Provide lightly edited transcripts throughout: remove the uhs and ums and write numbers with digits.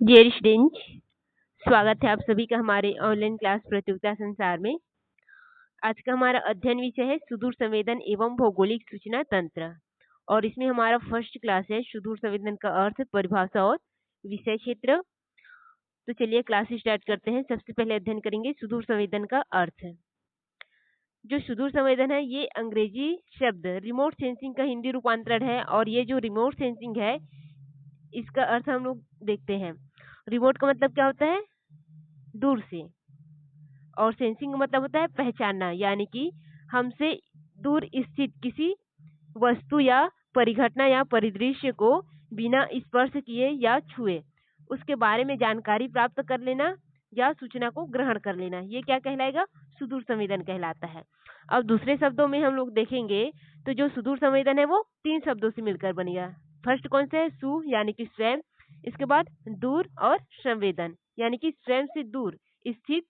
Dear student, स्वागत है आप सभी का हमारे ऑनलाइन क्लास प्रतियोगिता संसार में। आज का हमारा अध्ययन विषय है सुदूर संवेदन एवं भौगोलिक सूचना तंत्र और इसमें हमारा फर्स्ट क्लास है सुदूर संवेदन का अर्थ, परिभाषा और विषय क्षेत्र। तो चलिए क्लास स्टार्ट करते हैं। सबसे पहले अध्ययन करेंगे सुदूर संवेदन का अर्थ। जो सुदूर संवेदन है ये अंग्रेजी शब्द रिमोट सेंसिंग का हिंदी रूपांतरण है और ये जो रिमोट सेंसिंग है इसका अर्थ हम लोग देखते हैं। रिमोट का मतलब क्या होता है? दूर से, और सेंसिंग का मतलब होता है पहचानना, यानी कि हमसे दूर स्थित किसी वस्तु या परिघटना या परिदृश्य को बिना स्पर्श किए या छुए उसके बारे में जानकारी प्राप्त कर लेना या सूचना को ग्रहण कर लेना, ये क्या कहलाएगा? सुदूर संवेदन कहलाता है। अब दूसरे शब्दों में हम लोग देखेंगे तो जो सुदूर संवेदन है वो 3 शब्दों से मिलकर बनेगा। फर्स्ट कौन सा है? सु यानी कि स्वयं, इसके बाद दूर और संवेदन यानी कि स्वयं से दूर स्थित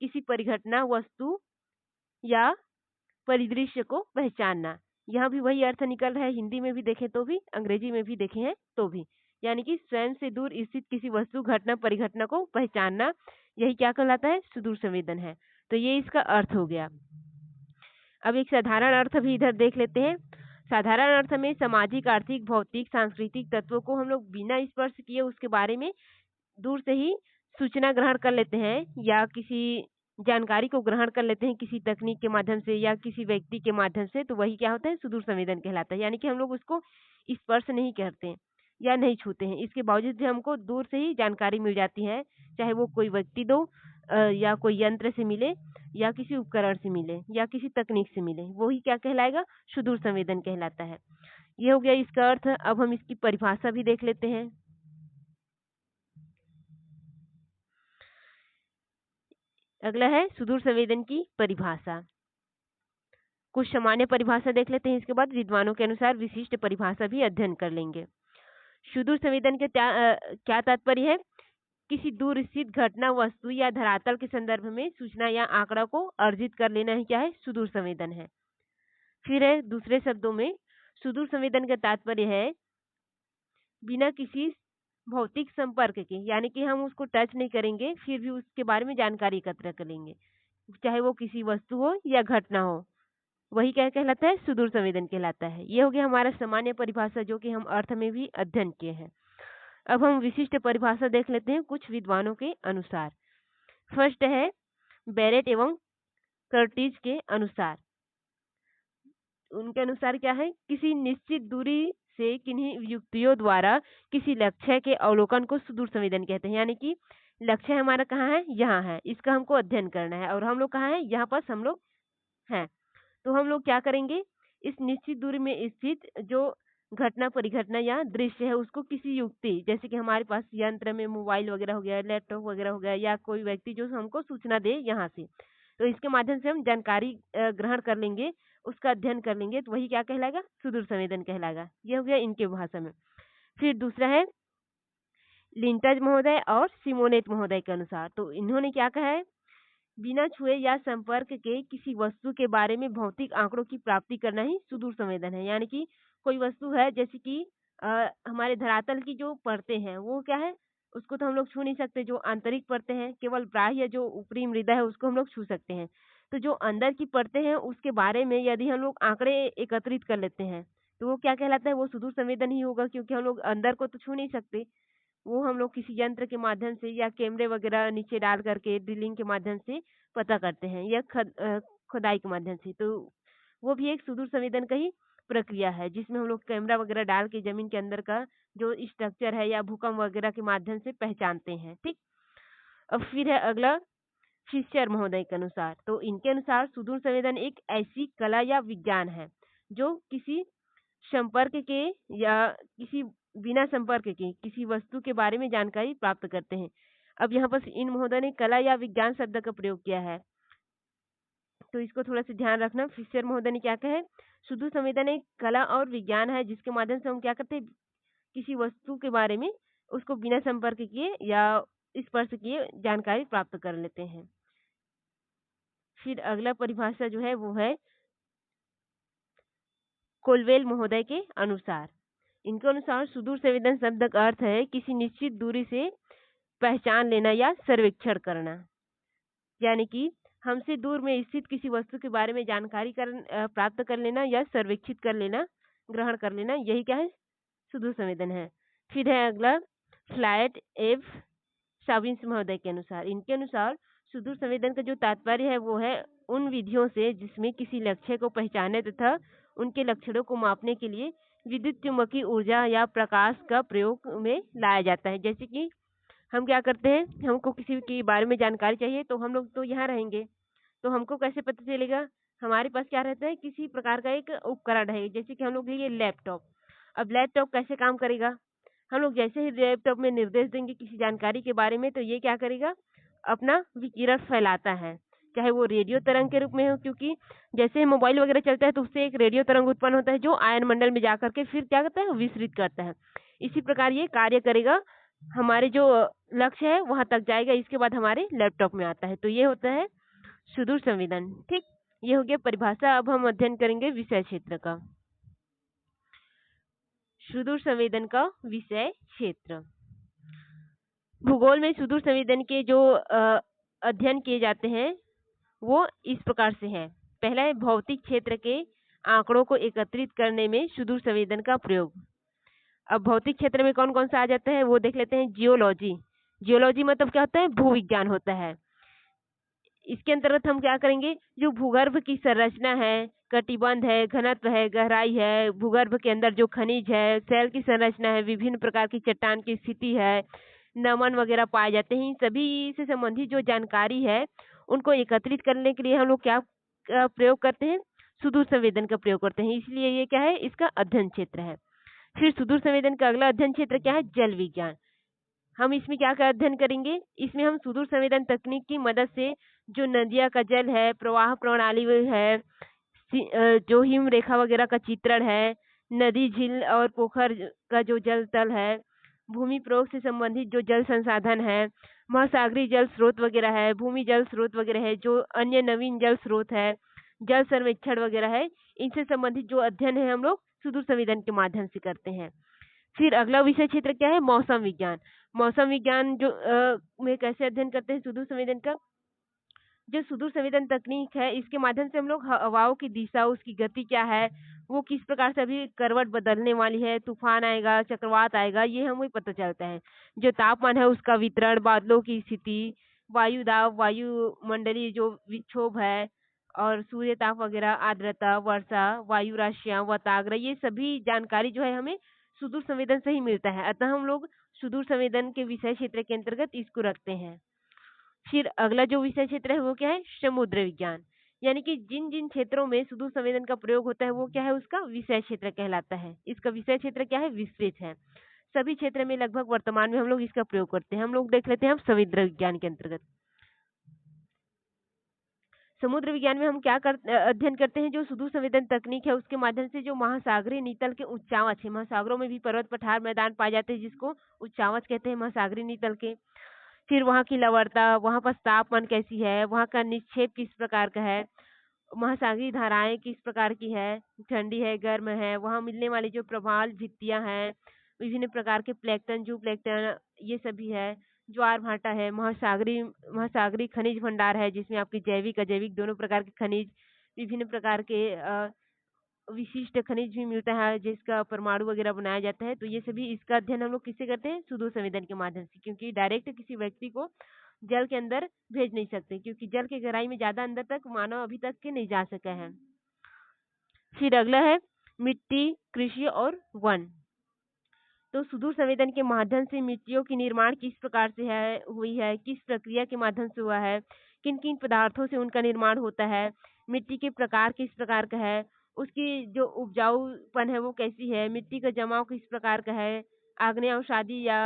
किसी परिघटना, वस्तु या परिदृश्य को पहचानना। यहाँ भी वही अर्थ निकल रहा है, हिंदी में भी देखें तो भी, अंग्रेजी में भी देखे हैं तो भी, यानी कि स्वयं से दूर स्थित किसी वस्तु, घटना, परिघटना को पहचानना, यही क्या कहलाता है? सुदूर संवेदन है। तो ये इसका अर्थ हो गया। अब एक साधारण अर्थ भी इधर देख लेते हैं। साधारण अर्थ में सामाजिक, आर्थिक, भौतिक, सांस्कृतिक तत्वों को हम लोग बिना स्पर्श किए उसके बारे में दूर से ही सूचना ग्रहण कर लेते हैं या किसी जानकारी को ग्रहण कर लेते हैं किसी तकनीक के माध्यम से या किसी व्यक्ति के माध्यम से, तो वही क्या होता है? सुदूर संवेदन कहलाता है। यानी कि हम लोग उसको स्पर्श नहीं करते हैं या नहीं छूते हैं, इसके बावजूद भी हमको दूर से ही जानकारी मिल जाती है, चाहे वो कोई व्यक्ति दो या कोई यंत्र से मिले या किसी उपकरण से मिले या किसी तकनीक से मिले, वही क्या कहलाएगा? सुदूर संवेदन कहलाता है। ये हो गया इसका अर्थ। अब हम इसकी परिभाषा भी देख लेते हैं। अगला है सुदूर संवेदन की परिभाषा। कुछ सामान्य परिभाषा देख लेते हैं, इसके बाद विद्वानों के अनुसार विशिष्ट परिभाषा भी अध्ययन कर लेंगे। सुदूर संवेदन के क्या तात्पर्य है? किसी दूर स्थित घटना, वस्तु या धरातल के संदर्भ में सूचना या आंकड़ा को अर्जित कर लेना ही क्या है? सुदूर संवेदन है। फिर है दूसरे शब्दों में सुदूर संवेदन का तात्पर्य है बिना किसी भौतिक संपर्क के, यानी कि हम उसको टच नहीं करेंगे फिर भी उसके बारे में जानकारी एकत्र करेंगे, चाहे वो किसी वस्तु हो या घटना हो, वही क्या कहलाता है? सुदूर संवेदन कहलाता है। ये हो गया हमारा सामान्य परिभाषा जो कि हम अर्थ में भी अध्ययन किए हैं। अब हम विशिष्ट परिभाषा देख लेते हैं कुछ विद्वानों के अनुसार। फर्स्ट है बेरेट एवं कर्टिज के अनुसार। उनके अनुसार क्या है? किसी निश्चित दूरी से किन्हीं युक्तियों द्वारा किसी लक्ष्य के अवलोकन को सुदूर संवेदन कहते हैं। यानी कि लक्ष्य हमारा कहाँ है? यहाँ है, इसका हमको अध्ययन करना है और हम लोग कहाँ है? यहाँ पास हम लोग हैं। तो हम लोग क्या करेंगे? इस निश्चित दूरी में स्थित जो घटना, परिघटना या दृश्य है उसको किसी युक्ति, जैसे कि हमारे पास यंत्र में मोबाइल वगैरह हो गया, लैपटॉप वगैरह हो गया, या कोई व्यक्ति जो हमको सूचना दे यहाँ से, तो इसके माध्यम से हम जानकारी ग्रहण कर लेंगे, उसका अध्ययन कर लेंगे, तो वही क्या कहलाएगा? सुदूर संवेदन कहलाएगा। ये हो गया इनके भाषा में। फिर दूसरा है लिंटज महोदय और सिमोनेट महोदय के अनुसार। तो इन्होंने क्या कहा है? बिना छुए या संपर्क के किसी वस्तु के बारे में भौतिक आंकड़ों की प्राप्ति करना ही सुदूर संवेदन है। यानी कि कोई वस्तु है, जैसे कि हमारे धरातल की जो परतें हैं वो क्या है? उसको तो हम लोग छू नहीं सकते, जो आंतरिक परतें हैं, केवल बाह्य जो ऊपरी मृदा है उसको हम लोग छू सकते हैं। तो जो अंदर की परतें हैं उसके बारे में यदि हम लोग आंकड़े एकत्रित कर लेते हैं तो वो क्या कहलाता है? वो सुदूर संवेदन ही होगा, क्योंकि हम लोग अंदर को तो छू नहीं सकते, वो हम लोग किसी यंत्र के माध्यम से या कैमरे वगैरह नीचे डाल करके ड्रिलिंग के माध्यम से पता करते हैं या खुदाई के माध्यम से। तो वो भी एक सुदूर संवेदन का ही प्रक्रिया है, जिसमें हम लोग कैमरा वगैरह डाल के जमीन के अंदर का जो स्ट्रक्चर है या भूकंप वगैरह के माध्यम से पहचानते हैं। ठीक। अब फिर है अगला फिशर महोदय के अनुसार। तो इनके अनुसार सुदूर संवेदन एक ऐसी कला या विज्ञान है जो किसी संपर्क के या किसी बिना संपर्क के किसी वस्तु के बारे में जानकारी प्राप्त करते हैं। अब यहाँ पर इन महोदय ने कला या विज्ञान शब्द का प्रयोग किया है, तो इसको थोड़ा सा ध्यान रखना। फिशर महोदय ने क्या कहा है? सुदूर संवेदन एक कला और विज्ञान है जिसके माध्यम से हम क्या करते हैं? किसी वस्तु के बारे में उसको बिना संपर्क किए या स्पर्श किए जानकारी प्राप्त कर लेते हैं। फिर अगला परिभाषा जो है वो है कोलवेल महोदय के अनुसार। इनके अनुसार सुदूर संवेदन शब्द का अर्थ है किसी निश्चित दूरी से पहचान लेना या सर्वेक्षण करना, यानी कि हमसे दूर में स्थित किसी वस्तु के बारे में जानकारी प्राप्त कर लेना या सर्वेक्षित कर लेना, ग्रहण कर लेना, यही क्या है, सुदूर संवेदन है। फिर है अगला फ्लाइट एफ शाबिन्स महोदय के अनुसार, इनके अनुसार सुदूर संवेदन का जो तात्पर्य है वो है उन विधियों से जिसमें किसी लक्ष्य को पहचाने तथा उनके लक्षणों को मापने के लिए विद्युत चुम्बकीय ऊर्जा या प्रकाश का प्रयोग में लाया जाता है। जैसे कि हम क्या करते हैं, हमको किसी के बारे में जानकारी चाहिए तो हम लोग तो यहाँ रहेंगे, तो हमको कैसे पता चलेगा, हमारे पास क्या रहता है, किसी प्रकार का एक उपकरण है। जैसे कि हम लोग लिए लैपटॉप, अब लैपटॉप कैसे काम करेगा, हम लोग जैसे ही लैपटॉप में निर्देश देंगे किसी जानकारी के बारे में तो ये क्या करेगा, अपना विकिरण फैलाता है, चाहे वो रेडियो तरंग के रूप में हो, क्योंकि जैसे मोबाइल वगैरह चलता है तो उससे एक रेडियो तरंग उत्पन्न होता है जो आयन मंडल में जाकर के फिर क्या करता है, विसरित करता है। इसी प्रकार ये कार्य करेगा, हमारे जो लक्ष्य है वहां तक जाएगा, इसके बाद हमारे लैपटॉप में आता है। तो ये होता है सुदूर संवेदन। ठीक, ये हो गया परिभाषा। अब हम अध्ययन करेंगे विषय क्षेत्र का। सुदूर संवेदन का विषय क्षेत्र, भूगोल में सुदूर संवेदन के जो अध्ययन किए जाते हैं वो इस प्रकार से है। पहला है भौतिक क्षेत्र के आंकड़ों को एकत्रित करने में सुदूर संवेदन का प्रयोग। अब भौतिक क्षेत्र में कौन कौन सा आ जाता है वो देख लेते हैं। जियोलॉजी, जियोलॉजी मतलब क्या होता है, भूविज्ञान होता है। इसके अंतर्गत हम क्या करेंगे, जो भूगर्भ की संरचना है, कटिबंध है, घनत्व है, गहराई है, भूगर्भ के अंदर जो खनिज है, सेल की संरचना है, विभिन्न प्रकार की चट्टान की स्थिति है, नमन वगैरह पाए जाते हैं, इन सभी से संबंधित जो जानकारी है उनको एकत्रित करने के लिए हम लोग क्या प्रयोग करते हैं, सुदूर संवेदन का प्रयोग करते हैं। इसलिए ये क्या है, इसका अध्ययन क्षेत्र है। फिर सुदूर संवेदन का अगला अध्ययन क्षेत्र क्या है, जल विज्ञान। हम इसमें क्या अध्ययन करेंगे, इसमें हम सुदूर संवेदन तकनीक की मदद से जो नदिया का जल है, प्रवाह प्रणाली है, जो हिम रेखा वगैरह का चित्रण है, नदी झील और पोखर का जो जल तल है, भूमि प्रयोग से संबंधित जो जल संसाधन है, महासागरीय जल स्रोत वगैरह है, भूमि जल स्रोत वगैरह है, जो अन्य नवीन जल स्रोत है, जल सर्वेक्षण वगैरह है, इनसे संबंधित जो अध्ययन है हम लोग सुदूर संवेदन के माध्यम से करते हैं। फिर अगला विषय क्षेत्र क्या है, मौसम विज्ञान। मौसम विज्ञान जो में कैसे अध्ययन करते हैं सुदूर संवेदन का, जो सुदूर संवेदन तकनीक है इसके माध्यम से हम लोग हवाओं की दिशा, उसकी गति क्या है, वो किस प्रकार से अभी करवट बदलने वाली है, तूफान आएगा, चक्रवात आएगा, ये हमें पता चलता है। जो तापमान है उसका वितरण, बादलों की स्थिति, वायु दाब, वायुमंडलीय जो विक्षोभ है, और सूर्य ताप वगैरह, आर्द्रता, वर्षा, वायु राशियां, वताग्र, ये सभी जानकारी जो है हमें सुदूर संवेदन से ही मिलता है। अतः हम लोग सुदूर संवेदन के विषय क्षेत्र के अंतर्गत इसको रखते हैं। फिर अगला जो विषय क्षेत्र है वो क्या है, समुद्र विज्ञान। यानी कि जिन जिन क्षेत्रों में सुदूर संवेदन का प्रयोग होता है वो क्या है, उसका विषय क्षेत्र कहलाता है। इसका विषय क्षेत्र क्या है, विस्तृत है। सभी क्षेत्र में लगभग वर्तमान में हम लोग इसका प्रयोग करते हैं। हम लोग देख लेते हैं हम समुद्र विज्ञान के अंतर्गत। समुद्र विज्ञान में हम क्या अध्ययन करते हैं, जो सुदूर संवेदन तकनीक है उसके माध्यम से जो महासागरीय नीतल के उच्चावच है, महासागरों में भी पर्वत पठार मैदान पाए जाते हैं जिसको उच्चावच कहते हैं महासागरीय नीतल के। फिर वहाँ की लवणता, वहाँ पर तापमान कैसी है, वहाँ का निक्षेप किस प्रकार का है, महासागरीय धाराएं किस प्रकार की है, ठंडी है, गर्म है, वहाँ मिलने वाली जो प्रवाल भित्तियां हैं, विभिन्न प्रकार के प्लैंकटन, जू प्लैंकटन, ये सभी है, ज्वार भाटा है, महासागरीय खनिज भंडार है जिसमें आपकी जैविक अजैविक दोनों प्रकार के खनिज, विभिन्न प्रकार के विशिष्ट खनिज भी मिलता है जिसका परमाणु वगैरह बनाया जाता है। तो ये सभी इसका अध्ययन हम लोग किससे करते हैं, सुदूर संवेदन के माध्यम से, क्योंकि डायरेक्ट किसी व्यक्ति को जल के अंदर भेज नहीं सकते, क्योंकि जल के गहराई में ज्यादा अंदर तक मानव अभी तक के नहीं जा सका है। फिर अगला है मिट्टी, कृषि और वन। तो सुदूर संवेदन के माध्यम से मिट्टियों की निर्माण किस प्रकार से हुई है, किस प्रक्रिया के माध्यम से हुआ है, किन किन पदार्थों से उनका निर्माण होता है, मिट्टी के प्रकार किस प्रकार का है, उसकी जो उपजाऊपन है वो कैसी है, मिट्टी का जमाव किस प्रकार का है, आग्नेय अवसादी या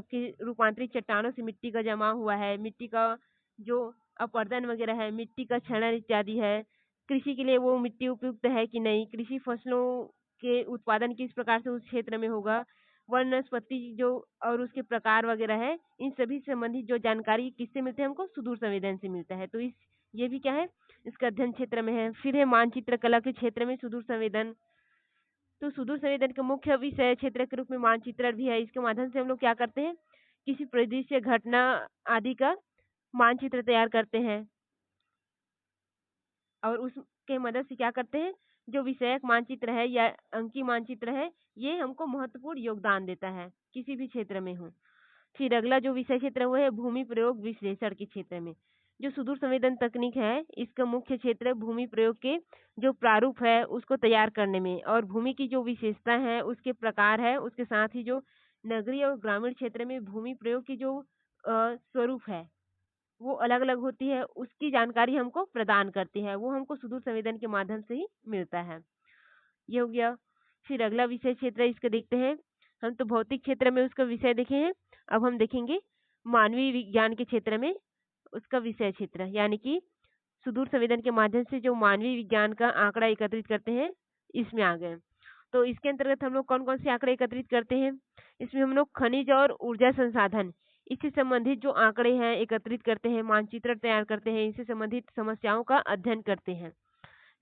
रूपांतरित चट्टानों से मिट्टी का जमा हुआ है, मिट्टी का जो अपरदन वगैरह है, मिट्टी का क्षरण इत्यादि है, कृषि के लिए वो मिट्टी उपयुक्त है कि नहीं, कृषि फसलों के उत्पादन किस प्रकार से उस क्षेत्र में होगा, वनस्पति जो और उसके प्रकार वगैरह है, इन सभी संबंधित जो जानकारी किससे मिलते हैं, हमको सुदूर संवेदन से मिलता है। तो ये भी क्या है, इसका अध्ययन क्षेत्र में है। फिर है मानचित्र कला के क्षेत्र में सुदूर संवेदन। तो सुदूर संवेदन का मुख्य विषय क्षेत्र के रूप में मानचित्रण भी है। इसके माध्यम से हम लोग क्या करते हैं किसी परिदृश्य, घटना आदि का मानचित्र तैयार करते हैं और उसके मदद से क्या करते हैं, जो विषयक मानचित्र है या अंकीय मानचित्र है, ये हमको महत्वपूर्ण योगदान देता है किसी भी क्षेत्र में हो। फिर अगला जो विषय क्षेत्र है वो है भूमि प्रयोग विश्लेषण के क्षेत्र में। जो सुदूर संवेदन तकनीक है, इसका मुख्य क्षेत्र है भूमि प्रयोग के जो प्रारूप है उसको तैयार करने में, और भूमि की जो विशेषता है उसके प्रकार है, उसके साथ ही जो नगरीय और ग्रामीण क्षेत्र में भूमि प्रयोग की जो स्वरूप है वो अलग अलग होती है, उसकी जानकारी हमको प्रदान करती है, वो हमको सुदूर संवेदन के माध्यम से ही मिलता है। ये हो गया। फिर अगला विषय क्षेत्र है, इसको देखते हैं। हम तो भौतिक क्षेत्र में उसका विषय देखे हैं, अब हम देखेंगे मानवीय विज्ञान के क्षेत्र में उसका विषय क्षेत्र, यानी कि सुदूर संवेदन के माध्यम से जो मानवीय विज्ञान का आंकड़ा एकत्रित करते हैं, इसमें आ गए। तो इसके अंतर्गत हम लोग कौन कौन से आंकड़े एकत्रित करते हैं, इसमें हम लोग खनिज और ऊर्जा संसाधन, इससे संबंधित जो आंकड़े हैं एकत्रित करते हैं, मानचित्र तैयार करते हैं, इससे संबंधित समस्याओं का अध्ययन करते हैं।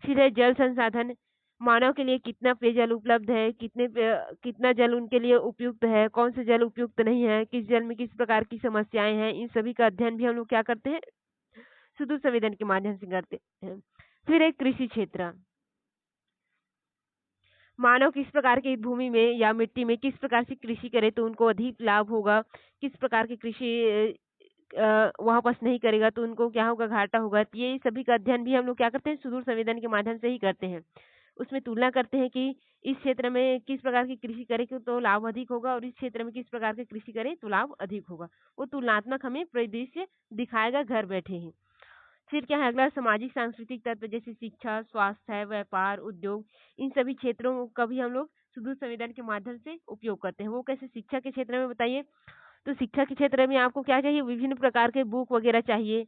फिर है जल संसाधन, मानव के लिए कितना पेयजल उपलब्ध है, कितना जल उनके लिए उपयुक्त है, कौन से जल उपयुक्त नहीं है, किस जल में किस प्रकार की समस्याएं हैं, इन सभी का अध्ययन भी हम लोग क्या करते हैं, सुदूर संवेदन के माध्यम से करते हैं। फिर है कृषि क्षेत्र, मानव किस प्रकार की भूमि में या मिट्टी में किस प्रकार से कृषि करे तो उनको अधिक लाभ होगा, किस प्रकार की कृषि वापस नहीं करेगा तो उनको क्या होगा, घाटा होगा। तो ये सभी का अध्ययन भी हम लोग क्या करते हैं, सुदूर संवेदन के माध्यम से ही करते हैं। उसमें तुलना करते हैं कि इस क्षेत्र में किस प्रकार की कृषि करे तो लाभ अधिक होगा और इस क्षेत्र में किस प्रकार की कृषि करे तो लाभ अधिक होगा। वो तुलनात्मक हमें परिदृश्य दिखाएगा घर बैठे ही। फिर क्या है अगला, सामाजिक सांस्कृतिक तत्व जैसे शिक्षा, स्वास्थ्य, व्यापार, उद्योग, इन सभी क्षेत्रों का भी हम लोग सुदूर संवेदन के माध्यम से उपयोग करते हैं। वो कैसे, शिक्षा के क्षेत्र में बताइए, तो शिक्षा के क्षेत्र में आपको क्या चाहिए, विभिन्न प्रकार के बुक वगैरह चाहिए,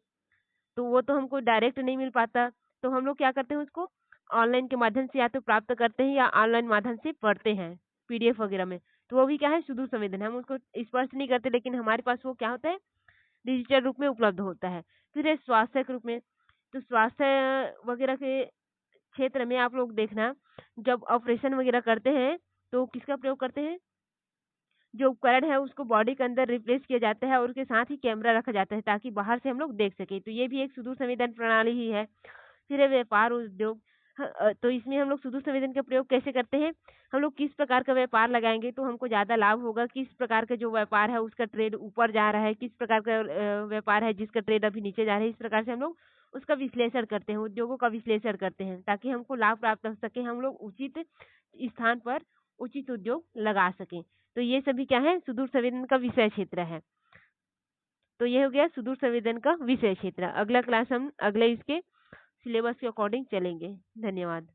तो वो तो हमको डायरेक्ट नहीं मिल पाता, तो हम लोग क्या करते हैं उसको ऑनलाइन के माध्यम से या तो प्राप्त करते हैं या ऑनलाइन माध्यम से पढ़ते हैं पीडीएफ वगैरह में। तो वो भी क्या है, सुदूर संवेदन, हम उसको स्पर्श नहीं करते लेकिन हमारे पास वो क्या होता है, डिजिटल रूप में उपलब्ध होता है। फिर है स्वास्थ्य के रूप में, तो स्वास्थ्य वगैरह के क्षेत्र में आप लोग देखना, जब ऑपरेशन वगैरह करते हैं तो किसका प्रयोग करते हैं, जो उपकरण है उसको बॉडी के अंदर रिप्लेस किया जाता है और उसके साथ ही कैमरा रखा जाता है ताकि बाहर से हम लोग देख सके, तो ये भी एक सुदूर संवेदन प्रणाली ही है। फिर है व्यापार उद्योग, तो इसमें हम लोग सुदूर संवेदन का प्रयोग कैसे करते हैं, हम लोग किस प्रकार का व्यापार लगाएंगे तो हमको ज्यादा लाभ होगा, किस प्रकार का जो व्यापार है उसका ट्रेड ऊपर जा रहा है, किस प्रकार का व्यापार है जिसका ट्रेड अभी नीचे जा रहा है, इस प्रकार से हम लोग उसका विश्लेषण करते हैं, उद्योगों का विश्लेषण करते हैं ताकि हमको लाभ प्राप्त हो सके, हम लोग उचित स्थान पर उचित उद्योग लगा सकें। तो ये सभी क्या है, सुदूर संवेदन का विषय क्षेत्र है। तो ये हो गया सुदूर संवेदन का विषय क्षेत्र। अगला क्लास हम अगले इसके सिलेबस के अकॉर्डिंग चलेंगे। धन्यवाद।